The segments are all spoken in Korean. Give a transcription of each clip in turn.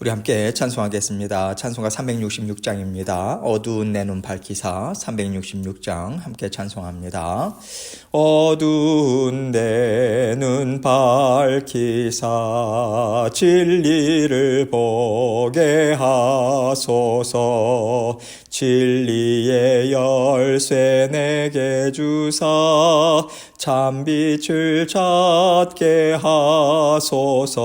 우리 함께 찬송하겠습니다. 찬송가 366장입니다. 어두운 내 눈 밝히사 366장 함께 찬송합니다. 어두운 내 눈 밝히사 진리를 보게 하소서. 진리의 열쇠 내게 주사 참빛을 찾게 하소서.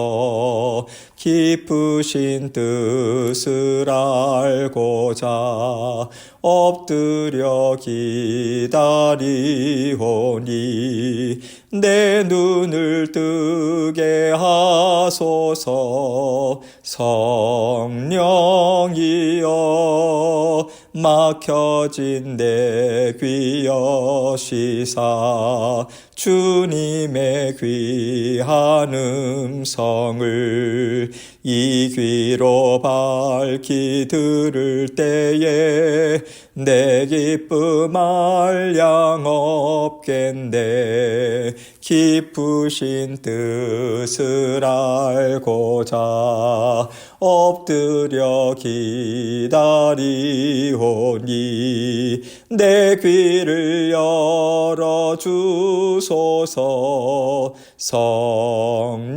깊으신 뜻을 알고자 엎드려 기다리오니 내 눈을 뜨게 하소서. 성령이여 막혀진 내 귀 여시사 주님의 귀한 음성을 이 귀로 밝히 들을 때에 내 기쁨 알량 없겠네. 깊으신 뜻을 알고자 엎드려 기다리오니 내 귀를 열어주소서. 성령이여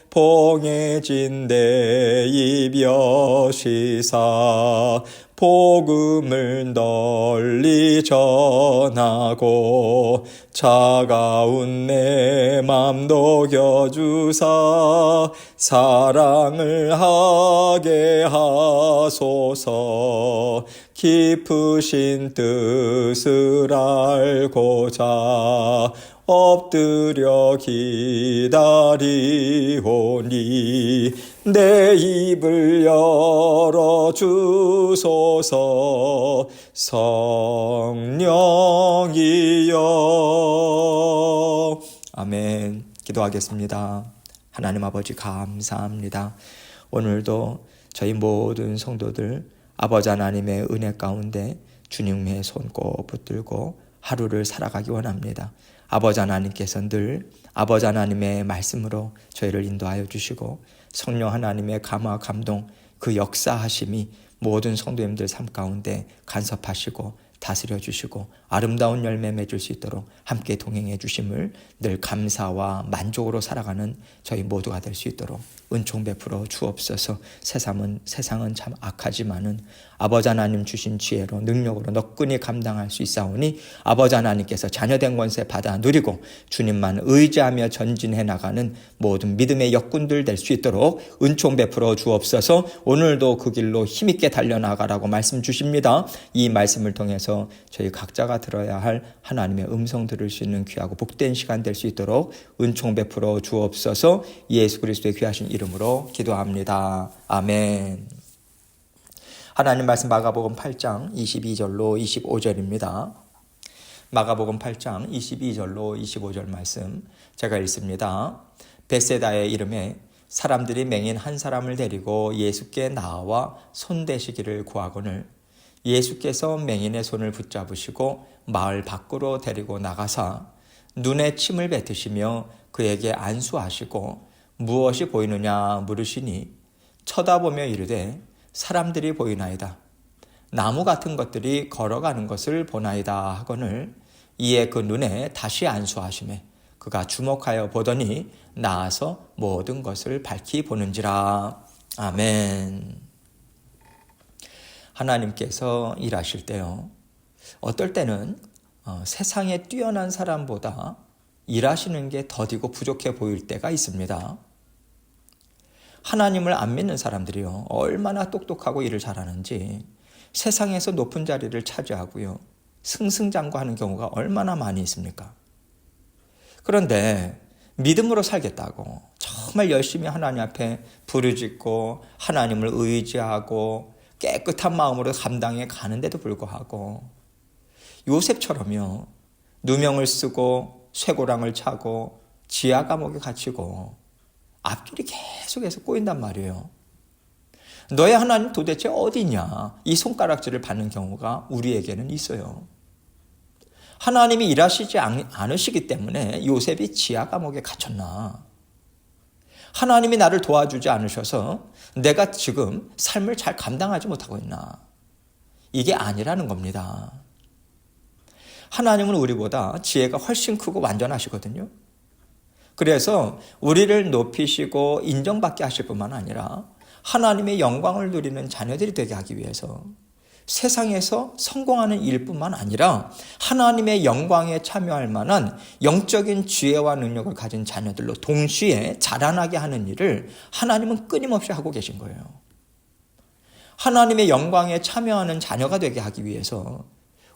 봉해진 내 입 여시사 복음을 널리 전하고 차가운 내 맘 녹여주사 사랑을 하게 하소서. 깊으신 뜻을 알고자 엎드려 기다리오니 내 입을 열어주소서. 성령이여. 아멘. 기도하겠습니다. 하나님 아버지 감사합니다. 오늘도 저희 모든 성도들 아버지 하나님의 은혜 가운데 주님의 손 꼭 붙들고 하루를 살아가기 원합니다. 아버지 하나님께서 늘 아버지 하나님의 말씀으로 저희를 인도하여 주시고 성령 하나님의 감화 감동 그 역사하심이 모든 성도님들 삶 가운데 간섭하시고 다스려 주시고 아름다운 열매 맺을 수 있도록 함께 동행해 주심을 늘 감사와 만족으로 살아가는 저희 모두가 될 수 있도록 은총 베풀어 주옵소서. 세상은 참 악하지만은 아버지 하나님 주신 지혜로 능력으로 너끈히 감당할 수 있사오니 아버지 하나님께서 자녀된 권세 받아 누리고 주님만 의지하며 전진해 나가는 모든 믿음의 역군들 될 수 있도록 은총 베풀어 주옵소서. 오늘도 그 길로 힘있게 달려나가라고 말씀 주십니다. 이 말씀을 통해서 저희 각자가 들어야 할 하나님의 음성 들을 수 있는 귀하고 복된 시간 될 수 있도록 은총 베풀어 주옵소서. 예수 그리스도의 귀하신 이름으로 기도합니다. 아멘. 하나님 말씀 마가복음 8장 22절로 25절입니다. 마가복음 8장 22절로 25절 말씀 제가 읽습니다. 벳세다의 이름에 사람들이 맹인 한 사람을 데리고 예수께 나와 손대시기를 구하거늘 예수께서 맹인의 손을 붙잡으시고 마을 밖으로 데리고 나가사 눈에 침을 뱉으시며 그에게 안수하시고 무엇이 보이느냐 물으시니 쳐다보며 이르되 사람들이 보이나이다. 나무 같은 것들이 걸어가는 것을 보나이다 하거늘 이에 그 눈에 다시 안수하시매 그가 주목하여 보더니 나아서 모든 것을 밝히 보는지라. 아멘. 하나님께서 일하실 때요, 어떨 때는 세상에 뛰어난 사람보다 일하시는 게 더디고 부족해 보일 때가 있습니다. 하나님을 안 믿는 사람들이요, 얼마나 똑똑하고 일을 잘하는지 세상에서 높은 자리를 차지하고요, 승승장구하는 경우가 얼마나 많이 있습니까? 그런데 믿음으로 살겠다고 정말 열심히 하나님 앞에 부르짖고 하나님을 의지하고 깨끗한 마음으로 감당해 가는데도 불구하고 요셉처럼요, 누명을 쓰고 쇠고랑을 차고 지하 감옥에 갇히고 앞길이 계속해서 꼬인단 말이에요. 너의 하나님 도대체 어디냐? 이 손가락질을 받는 경우가 우리에게는 있어요. 하나님이 일하시지 않으시기 때문에 요셉이 지하 감옥에 갇혔나? 하나님이 나를 도와주지 않으셔서 내가 지금 삶을 잘 감당하지 못하고 있나? 이게 아니라는 겁니다. 하나님은 우리보다 지혜가 훨씬 크고 완전하시거든요. 그래서 우리를 높이시고 인정받게 하실 뿐만 아니라 하나님의 영광을 누리는 자녀들이 되게 하기 위해서 세상에서 성공하는 일뿐만 아니라 하나님의 영광에 참여할 만한 영적인 지혜와 능력을 가진 자녀들로 동시에 자라나게 하는 일을 하나님은 끊임없이 하고 계신 거예요. 하나님의 영광에 참여하는 자녀가 되게 하기 위해서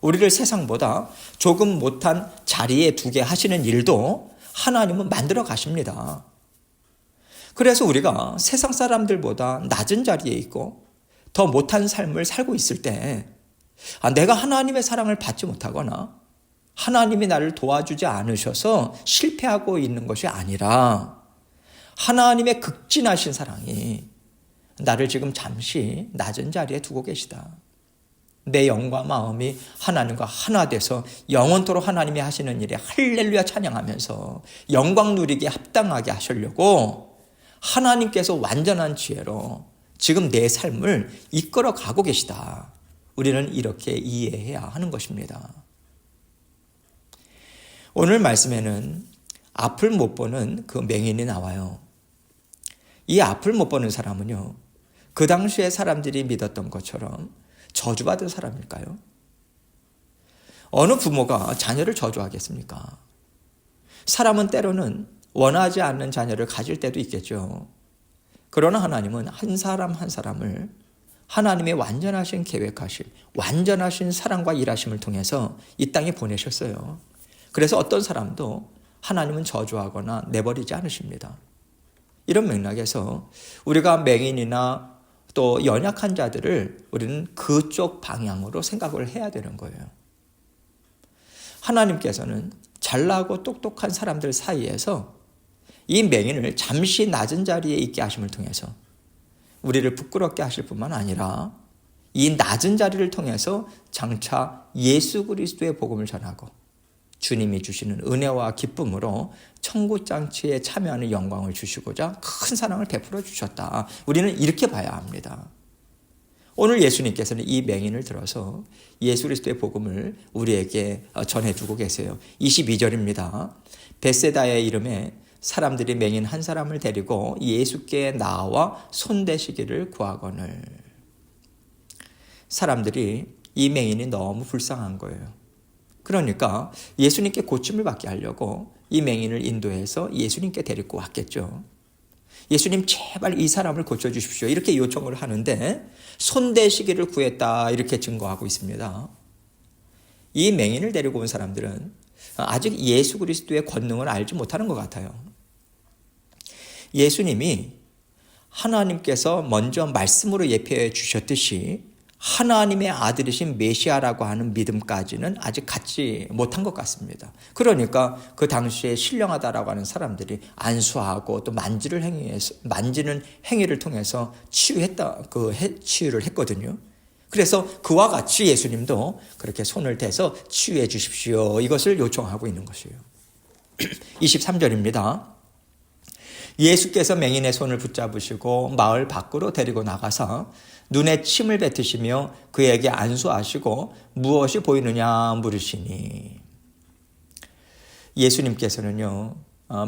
우리를 세상보다 조금 못한 자리에 두게 하시는 일도 하나님은 만들어 가십니다. 그래서 우리가 세상 사람들보다 낮은 자리에 있고 더 못한 삶을 살고 있을 때 내가 하나님의 사랑을 받지 못하거나 하나님이 나를 도와주지 않으셔서 실패하고 있는 것이 아니라 하나님의 극진하신 사랑이 나를 지금 잠시 낮은 자리에 두고 계시다. 내 영과 마음이 하나님과 하나 돼서 영원토록 하나님이 하시는 일에 할렐루야 찬양하면서 영광 누리게 합당하게 하시려고 하나님께서 완전한 지혜로 지금 내 삶을 이끌어 가고 계시다. 우리는 이렇게 이해해야 하는 것입니다. 오늘 말씀에는 앞을 못 보는 그 맹인이 나와요. 이 앞을 못 보는 사람은요, 그 당시에 사람들이 믿었던 것처럼 저주받은 사람일까요? 어느 부모가 자녀를 저주하겠습니까? 사람은 때로는 원하지 않는 자녀를 가질 때도 있겠죠. 그러나 하나님은 한 사람 한 사람을 하나님의 완전하신 계획하심, 완전하신 사랑과 일하심을 통해서 이 땅에 보내셨어요. 그래서 어떤 사람도 하나님은 저주하거나 내버리지 않으십니다. 이런 맥락에서 우리가 맹인이나 또 연약한 자들을 우리는 그쪽 방향으로 생각을 해야 되는 거예요. 하나님께서는 잘나고 똑똑한 사람들 사이에서 이 맹인을 잠시 낮은 자리에 있게 하심을 통해서 우리를 부끄럽게 하실 뿐만 아니라 이 낮은 자리를 통해서 장차 예수 그리스도의 복음을 전하고 주님이 주시는 은혜와 기쁨으로 천국 잔치에 참여하는 영광을 주시고자 큰 사랑을 베풀어 주셨다. 우리는 이렇게 봐야 합니다. 오늘 예수님께서는 이 맹인을 들어서 예수 그리스도의 복음을 우리에게 전해주고 계세요. 22절입니다. 벳세다의 이름에 사람들이 맹인 한 사람을 데리고 예수께 나와 손대시기를 구하거늘. 사람들이 이 맹인이 너무 불쌍한 거예요. 그러니까 예수님께 고침을 받게 하려고 이 맹인을 인도해서 예수님께 데리고 왔겠죠. 예수님 제발 이 사람을 고쳐주십시오. 이렇게 요청을 하는데 손대시기를 구했다. 이렇게 증거하고 있습니다. 이 맹인을 데리고 온 사람들은 아직 예수 그리스도의 권능을 알지 못하는 것 같아요. 예수님이 하나님께서 먼저 말씀으로 예표해 주셨듯이 하나님의 아들이신 메시아라고 하는 믿음까지는 아직 갖지 못한 것 같습니다. 그러니까 그 당시에 신령하다라고 하는 사람들이 안수하고 또 만지는 행위를 통해서 치유를 했거든요. 그래서 그와 같이 예수님도 그렇게 손을 대서 치유해 주십시오. 이것을 요청하고 있는 것이에요. 23절입니다. 예수께서 맹인의 손을 붙잡으시고 마을 밖으로 데리고 나가서 눈에 침을 뱉으시며 그에게 안수하시고 무엇이 보이느냐 물으시니. 예수님께서는요,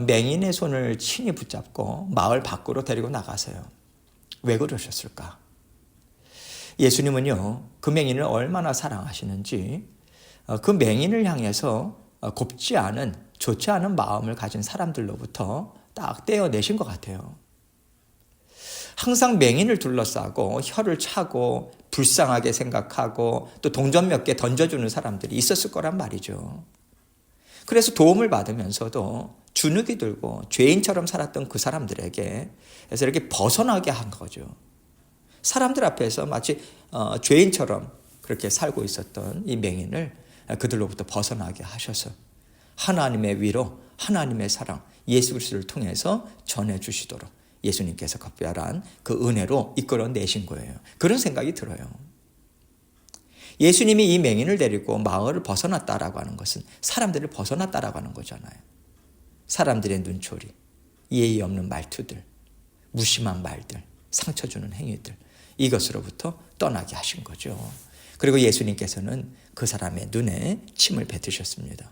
맹인의 손을 친히 붙잡고 마을 밖으로 데리고 나가세요. 왜 그러셨을까? 예수님은요, 그 맹인을 얼마나 사랑하시는지 그 맹인을 향해서 곱지 않은, 좋지 않은 마음을 가진 사람들로부터 딱 떼어내신 것 같아요. 항상 맹인을 둘러싸고 혀를 차고 불쌍하게 생각하고 또 동전 몇 개 던져주는 사람들이 있었을 거란 말이죠. 그래서 도움을 받으면서도 주눅이 들고 죄인처럼 살았던 그 사람들에게 그래서 이렇게 벗어나게 한 거죠. 사람들 앞에서 마치 죄인처럼 그렇게 살고 있었던 이 맹인을 그들로부터 벗어나게 하셔서 하나님의 위로, 하나님의 사랑, 예수 그리스도를 통해서 전해주시도록 예수님께서 각별한 그 은혜로 이끌어내신 거예요. 그런 생각이 들어요. 예수님이 이 맹인을 데리고 마을을 벗어났다라고 하는 것은 사람들을 벗어났다라고 하는 거잖아요. 사람들의 눈초리, 예의 없는 말투들, 무심한 말들, 상처 주는 행위들, 이것으로부터 떠나게 하신 거죠. 그리고 예수님께서는 그 사람의 눈에 침을 뱉으셨습니다.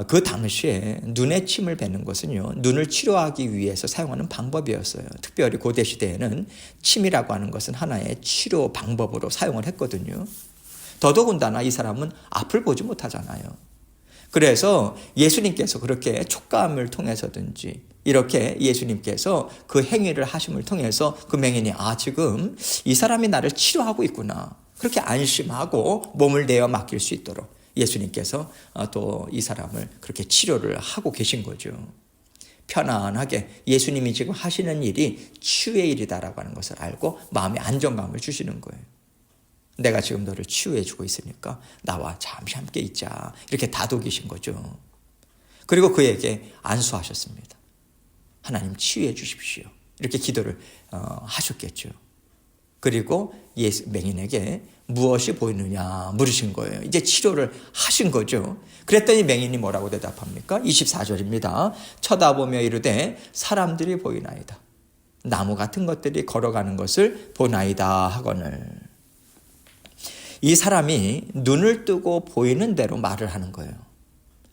그 당시에 눈에 침을 뱉는 것은요, 눈을 치료하기 위해서 사용하는 방법이었어요. 특별히 고대 시대에는 침이라고 하는 것은 하나의 치료 방법으로 사용을 했거든요. 더더군다나 이 사람은 앞을 보지 못하잖아요. 그래서 예수님께서 그렇게 촉감을 통해서든지 이렇게 예수님께서 그 행위를 하심을 통해서 그 맹인이 지금 이 사람이 나를 치료하고 있구나, 그렇게 안심하고 몸을 내어 맡길 수 있도록 예수님께서 또 이 사람을 그렇게 치료를 하고 계신 거죠. 편안하게 예수님이 지금 하시는 일이 치유의 일이다라고 하는 것을 알고 마음의 안정감을 주시는 거예요. 내가 지금 너를 치유해 주고 있으니까 나와 잠시 함께 있자, 이렇게 다독이신 거죠. 그리고 그에게 안수하셨습니다. 하나님 치유해 주십시오, 이렇게 기도를 하셨겠죠. 그리고 맹인에게 무엇이 보이느냐 물으신 거예요. 이제 치료를 하신 거죠. 그랬더니 맹인이 뭐라고 대답합니까? 24절입니다. 쳐다보며 이르되 사람들이 보이나이다. 나무 같은 것들이 걸어가는 것을 보나이다 하거늘. 이 사람이 눈을 뜨고 보이는 대로 말을 하는 거예요.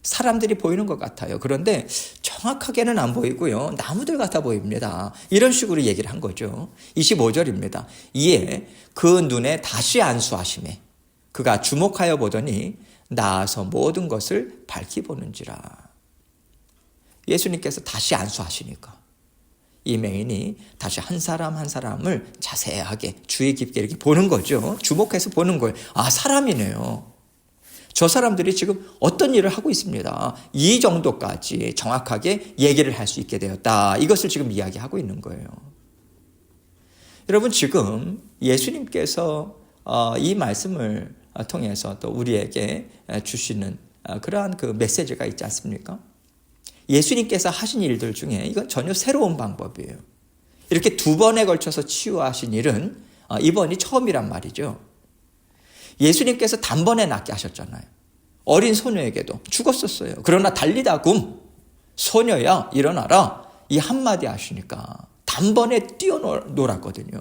사람들이 보이는 것 같아요. 그런데 정확하게는 안 보이고요, 나무들 같아 보입니다. 이런 식으로 얘기를 한 거죠. 25절입니다. 이에 그 눈에 다시 안수하시매 그가 주목하여 보더니 나아서 모든 것을 밝히 보는지라. 예수님께서 다시 안수하시니까 이 맹인이 다시 한 사람 한 사람을 자세하게 주의 깊게 이렇게 보는 거죠. 주목해서 보는 거예요. 사람이네요. 저 사람들이 지금 어떤 일을 하고 있습니다. 이 정도까지 정확하게 얘기를 할 수 있게 되었다. 이것을 지금 이야기하고 있는 거예요. 여러분, 지금 예수님께서 이 말씀을 통해서 또 우리에게 주시는 그러한 그 메시지가 있지 않습니까? 예수님께서 하신 일들 중에 이건 전혀 새로운 방법이에요. 이렇게 2번에 걸쳐서 치유하신 일은 이번이 처음이란 말이죠. 예수님께서 단번에 낫게 하셨잖아요. 어린 소녀에게도 죽었었어요. 그러나 달리다 굼, 소녀야 일어나라, 이 한마디 하시니까 단번에 뛰어놀았거든요.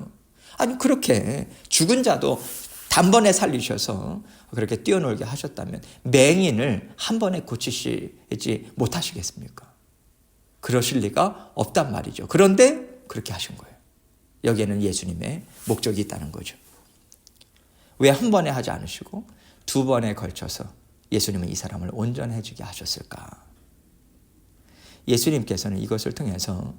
아니, 그렇게 죽은 자도 단번에 살리셔서 그렇게 뛰어놀게 하셨다면 맹인을 한 번에 고치시지 못하시겠습니까? 그러실 리가 없단 말이죠. 그런데 그렇게 하신 거예요. 여기에는 예수님의 목적이 있다는 거죠. 왜 한 번에 하지 않으시고 2번에 걸쳐서 예수님은 이 사람을 온전해지게 하셨을까? 예수님께서는 이것을 통해서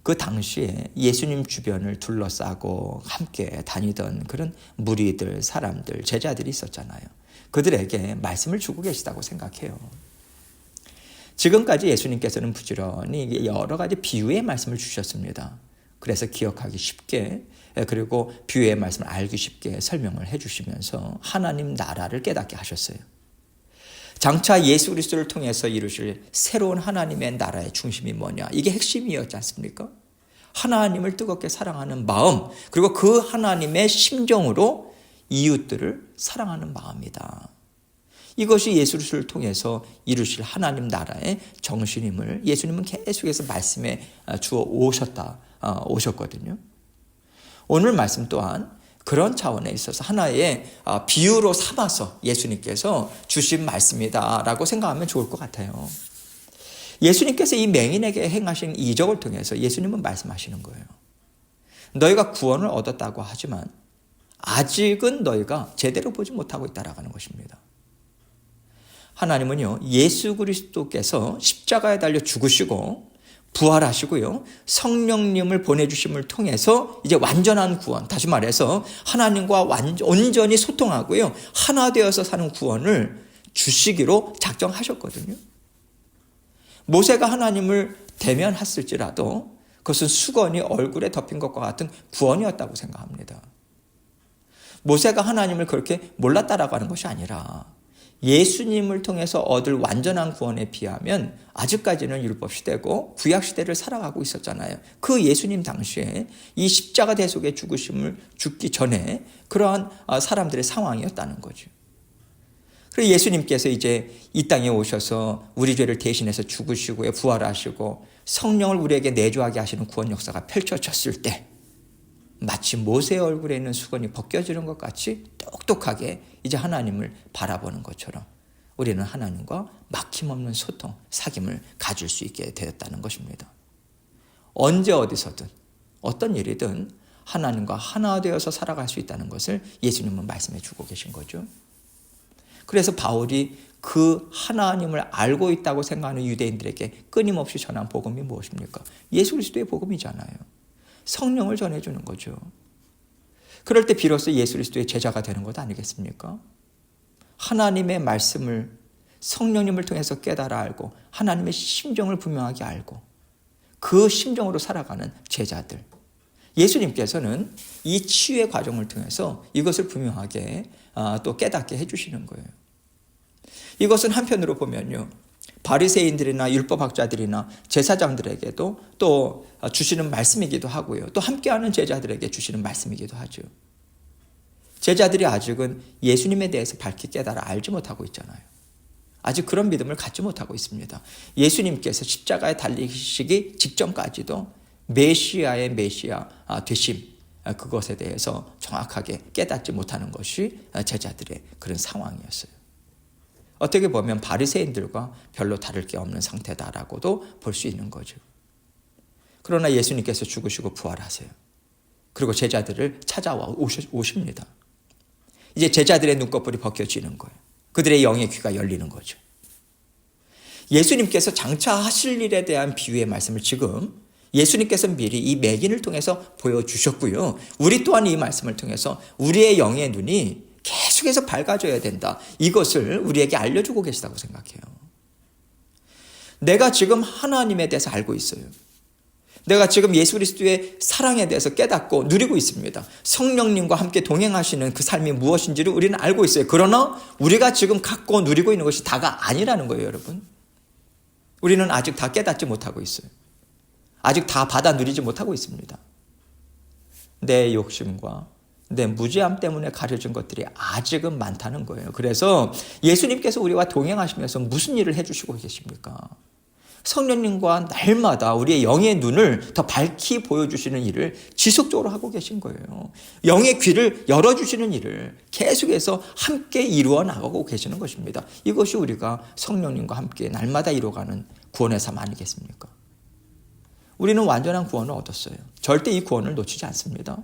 그 당시에 예수님 주변을 둘러싸고 함께 다니던 그런 무리들, 사람들, 제자들이 있었잖아요. 그들에게 말씀을 주고 계시다고 생각해요. 지금까지 예수님께서는 부지런히 여러 가지 비유의 말씀을 주셨습니다. 그래서 기억하기 쉽게, 그리고 비유의 말씀을 알기 쉽게 설명을 해주시면서 하나님 나라를 깨닫게 하셨어요. 장차 예수 그리스도를 통해서 이루실 새로운 하나님의 나라의 중심이 뭐냐, 이게 핵심이었지 않습니까? 하나님을 뜨겁게 사랑하는 마음, 그리고 그 하나님의 심정으로 이웃들을 사랑하는 마음이다. 이것이 예수 그리스도를 통해서 이루실 하나님 나라의 정신임을 예수님은 계속해서 말씀에 주어 오셨거든요. 오늘 말씀 또한 그런 차원에 있어서 하나의 비유로 삼아서 예수님께서 주신 말씀이다라고 생각하면 좋을 것 같아요. 예수님께서 이 맹인에게 행하신 이적을 통해서 예수님은 말씀하시는 거예요. 너희가 구원을 얻었다고 하지만 아직은 너희가 제대로 보지 못하고 있다라고 하는 것입니다. 하나님은요, 예수 그리스도께서 십자가에 달려 죽으시고 부활하시고요, 성령님을 보내주심을 통해서 이제 완전한 구원, 다시 말해서 하나님과 온전히 소통하고요, 하나 되어서 사는 구원을 주시기로 작정하셨거든요. 모세가 하나님을 대면했을지라도 그것은 수건이 얼굴에 덮인 것과 같은 구원이었다고 생각합니다. 모세가 하나님을 그렇게 몰랐다라고 하는 것이 아니라 예수님을 통해서 얻을 완전한 구원에 비하면 아직까지는 율법시대고 구약시대를 살아가고 있었잖아요. 그 예수님 당시에 이 십자가 대속의 죽기 전에 그러한 사람들의 상황이었다는 거죠. 그래서 예수님께서 이제 이 땅에 오셔서 우리 죄를 대신해서 죽으시고 부활하시고 성령을 우리에게 내주하게 하시는 구원 역사가 펼쳐졌을 때 마치 모세의 얼굴에 있는 수건이 벗겨지는 것 같이 똑똑하게 이제 하나님을 바라보는 것처럼 우리는 하나님과 막힘없는 소통, 사귐을 가질 수 있게 되었다는 것입니다. 언제 어디서든 어떤 일이든 하나님과 하나 되어서 살아갈 수 있다는 것을 예수님은 말씀해 주고 계신 거죠. 그래서 바울이 그 하나님을 알고 있다고 생각하는 유대인들에게 끊임없이 전한 복음이 무엇입니까? 예수 그리스도의 복음이잖아요. 성령을 전해주는 거죠. 그럴 때 비로소 예수 그리스도의 제자가 되는 것 아니겠습니까? 하나님의 말씀을 성령님을 통해서 깨달아 알고 하나님의 심정을 분명하게 알고 그 심정으로 살아가는 제자들. 예수님께서는 이 치유의 과정을 통해서 이것을 분명하게 또 깨닫게 해주시는 거예요. 이것은 한편으로 보면요, 바리새인들이나 율법학자들이나 제사장들에게도 또 주시는 말씀이기도 하고요, 또 함께하는 제자들에게 주시는 말씀이기도 하죠. 제자들이 아직은 예수님에 대해서 밝게 깨달아 알지 못하고 있잖아요. 아직 그런 믿음을 갖지 못하고 있습니다. 예수님께서 십자가에 달리시기 직전까지도 메시아의 메시아 되심, 그것에 대해서 정확하게 깨닫지 못하는 것이 제자들의 그런 상황이었어요. 어떻게 보면 바리새인들과 별로 다를 게 없는 상태다라고도 볼 수 있는 거죠. 그러나 예수님께서 죽으시고 부활하세요. 그리고 제자들을 찾아와 오십니다. 이제 제자들의 눈꺼풀이 벗겨지는 거예요. 그들의 영의 귀가 열리는 거죠. 예수님께서 장차 하실 일에 대한 비유의 말씀을 지금 예수님께서 미리 이 맹인을 통해서 보여주셨고요. 우리 또한 이 말씀을 통해서 우리의 영의 눈이 계속해서 밝아져야 된다. 이것을 우리에게 알려주고 계시다고 생각해요. 내가 지금 하나님에 대해서 알고 있어요. 내가 지금 예수 그리스도의 사랑에 대해서 깨닫고 누리고 있습니다. 성령님과 함께 동행하시는 그 삶이 무엇인지를 우리는 알고 있어요. 그러나 우리가 지금 갖고 누리고 있는 것이 다가 아니라는 거예요, 여러분. 우리는 아직 다 깨닫지 못하고 있어요. 아직 다 받아 누리지 못하고 있습니다. 내 욕심과 내 무지함 때문에 가려진 것들이 아직은 많다는 거예요. 그래서 예수님께서 우리와 동행하시면서 무슨 일을 해주시고 계십니까? 성령님과 날마다 우리의 영의 눈을 더 밝히 보여주시는 일을 지속적으로 하고 계신 거예요. 영의 귀를 열어주시는 일을 계속해서 함께 이루어 나가고 계시는 것입니다. 이것이 우리가 성령님과 함께 날마다 이루어가는 구원의 삶 아니겠습니까? 우리는 완전한 구원을 얻었어요. 절대 이 구원을 놓치지 않습니다.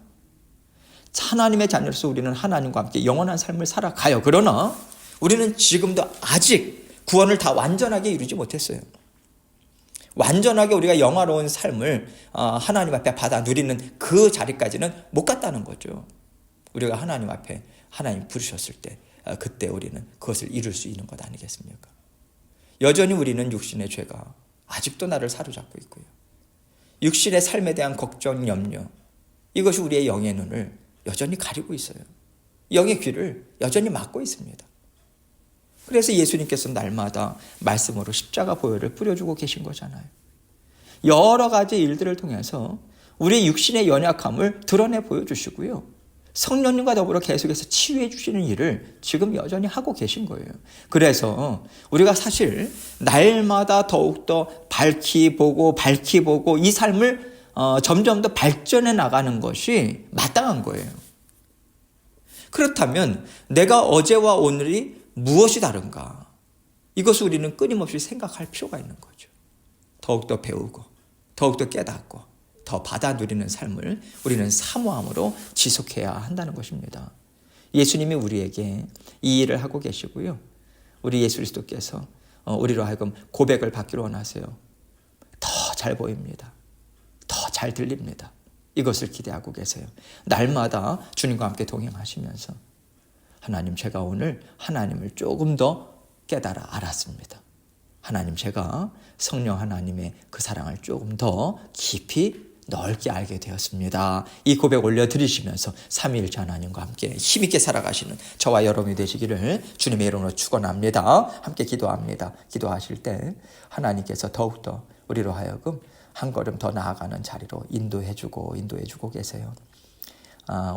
하나님의 자녀로서 우리는 하나님과 함께 영원한 삶을 살아가요. 그러나 우리는 지금도 아직 구원을 다 완전하게 이루지 못했어요. 완전하게 우리가 영화로운 삶을 하나님 앞에 받아 누리는 그 자리까지는 못 갔다는 거죠. 우리가 하나님 앞에 하나님 부르셨을 때 그때 우리는 그것을 이룰 수 있는 것 아니겠습니까? 여전히 우리는 육신의 죄가 아직도 나를 사로잡고 있고요. 육신의 삶에 대한 걱정, 염려, 이것이 우리의 영의 눈을 여전히 가리고 있어요. 영의 귀를 여전히 막고 있습니다. 그래서 예수님께서 날마다 말씀으로 십자가 보혈을 뿌려주고 계신 거잖아요. 여러 가지 일들을 통해서 우리의 육신의 연약함을 드러내 보여주시고요. 성령님과 더불어 계속해서 치유해 주시는 일을 지금 여전히 하고 계신 거예요. 그래서 우리가 사실 날마다 더욱더 밝히 보고 이 삶을 점점 더 발전해 나가는 것이 마땅한 거예요. 그렇다면 내가 어제와 오늘이 무엇이 다른가? 이것을 우리는 끊임없이 생각할 필요가 있는 거죠. 더욱더 배우고 더욱더 깨닫고 더 받아 누리는 삶을 우리는 사모함으로 지속해야 한다는 것입니다. 예수님이 우리에게 이 일을 하고 계시고요. 우리 예수 그리스도께서 우리로 하여금 고백을 받기로 원하세요. 더 잘 보입니다. 더 잘 들립니다. 이것을 기대하고 계세요. 날마다 주님과 함께 동행하시면서 하나님, 제가 오늘 하나님을 조금 더 깨달아 알았습니다. 하나님, 제가 성령 하나님의 그 사랑을 조금 더 깊이 넓게 알게 되었습니다. 이 고백 올려드리시면서 삼위일체 하나님과 함께 힘있게 살아가시는 저와 여러분이 되시기를 주님의 이름으로 축원합니다. 함께 기도합니다. 기도하실 때 하나님께서 더욱더 우리로 하여금 한 걸음 더 나아가는 자리로 인도해주고 계세요.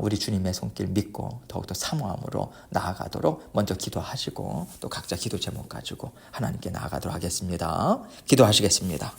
우리 주님의 손길 믿고 더욱더 사모함으로 나아가도록 먼저 기도하시고 또 각자 기도 제목 가지고 하나님께 나아가도록 하겠습니다. 기도하시겠습니다.